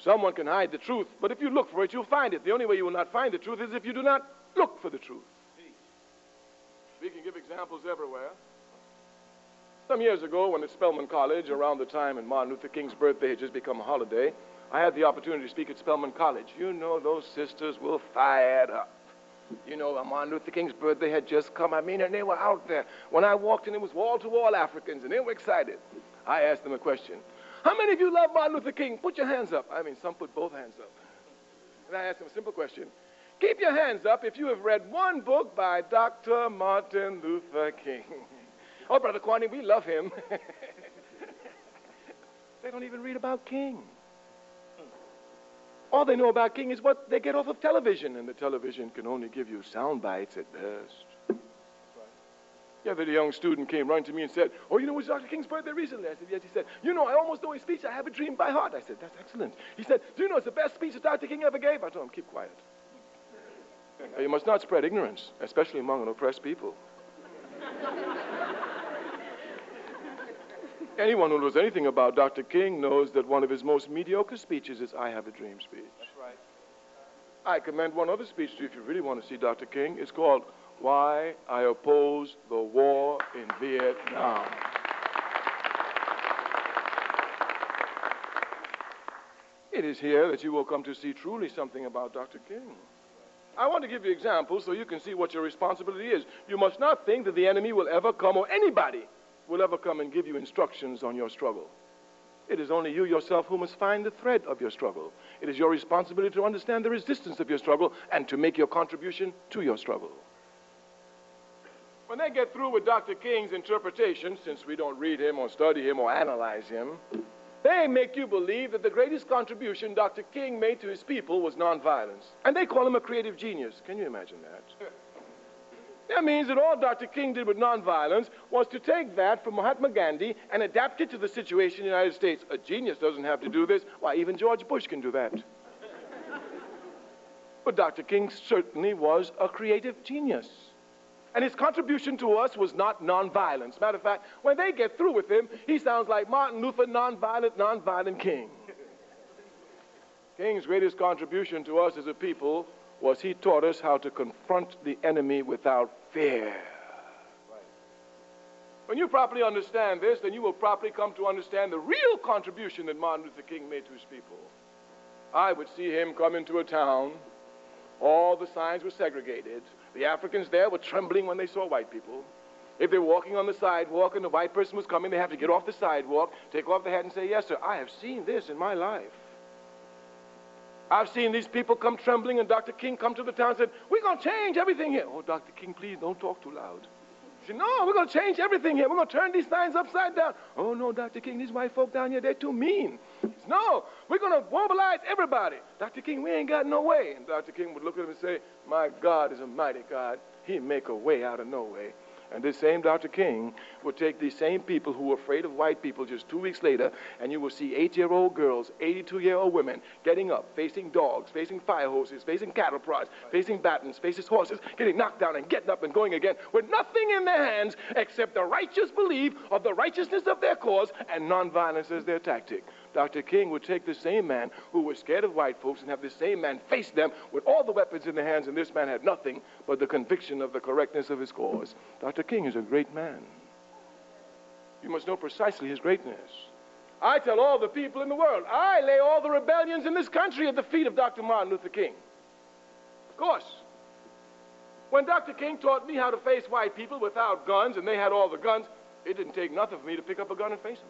Someone can hide the truth, but if you look for it, you'll find it. The only way you will not find the truth is if you do not look for the truth. We can give examples everywhere. Some years ago, when at Spelman College, around the time when Martin Luther King's birthday had just become a holiday, I had the opportunity to speak at Spelman College. You know, those sisters were fired up. You know, Martin Luther King's birthday had just come. I mean, and they were out there. When I walked in, it was wall-to-wall Africans, and they were excited. I asked them a question. How many of you love Martin Luther King? Put your hands up. I mean, some put both hands up. And I asked them a simple question. Keep your hands up if you have read one book by Dr. Martin Luther King. Oh, Brother Kwame, we love him. They don't even read about King. All they know about King is what they get off of television, and the television can only give you sound bites at best. The other young student came running to me and said, oh, you know, it was Dr. King's birthday recently? I said, yes. He said, you know, I almost know his speech. I have a dream by heart. I said, that's excellent. He said, do you know it's the best speech that Dr. King ever gave? I told him, keep quiet. You must not spread ignorance, especially among an oppressed people. Anyone who knows anything about Dr. King knows that one of his most mediocre speeches is I Have a Dream speech. That's right. I commend one other speech to you if you really want to see Dr. King. It's called Why I Oppose the War in Vietnam. It is here that you will come to see truly something about Dr. King. I want to give you examples so you can see what your responsibility is. You must not think that the enemy will ever come, or anybody will ever come and give you instructions on your struggle. It is only you yourself who must find the thread of your struggle. It is your responsibility to understand the resistance of your struggle and to make your contribution to your struggle. When they get through with Dr. King's interpretation, since we don't read him or study him or analyze him, they make you believe that the greatest contribution Dr. King made to his people was nonviolence. And they call him a creative genius. Can you imagine that? That means that all Dr. King did with nonviolence was to take that from Mahatma Gandhi and adapt it to the situation in the United States. A genius doesn't have to do this. Why, even George Bush can do that. But Dr. King certainly was a creative genius. And his contribution to us was not nonviolence. Matter of fact, when they get through with him, he sounds like Martin Luther, nonviolent King. King's greatest contribution to us as a people was he taught us how to confront the enemy without fear. Right. When you properly understand this, then you will properly come to understand the real contribution that Martin Luther King made to his people. I would see him come into a town. All the signs were segregated. The Africans there were trembling when they saw white people. If they were walking on the sidewalk and the white person was coming, they have to get off the sidewalk, take off their hat and say, yes, sir, I have seen this in my life. I've seen these people come trembling, and Dr. King come to the town and said, we're going to change everything here. Oh, Dr. King, please don't talk too loud. He said, no, we're going to change everything here. We're going to turn these signs upside down. Oh, no, Dr. King, these white folk down here, they're too mean. He said, no, we're going to mobilize everybody. Dr. King, we ain't got no way. And Dr. King would look at him and say, my God is a mighty God. He make a way out of no way. And this same Dr. King would take these same people who were afraid of white people just 2 weeks later, and you will see 8-year-old girls, 82-year-old women getting up, facing dogs, facing fire hoses, facing cattle prods, facing batons, facing horses, getting knocked down and getting up and going again with nothing in their hands except the righteous belief of the righteousness of their cause and nonviolence as their tactic. Dr. King would take the same man who was scared of white folks and have the same man face them with all the weapons in their hands, and this man had nothing but the conviction of the correctness of his cause. Dr. King is a great man. You must know precisely his greatness. I tell all the people in the world, I lay all the rebellions in this country at the feet of Dr. Martin Luther King. Of course. When Dr. King taught me how to face white people without guns, and they had all the guns, it didn't take nothing for me to pick up a gun and face them.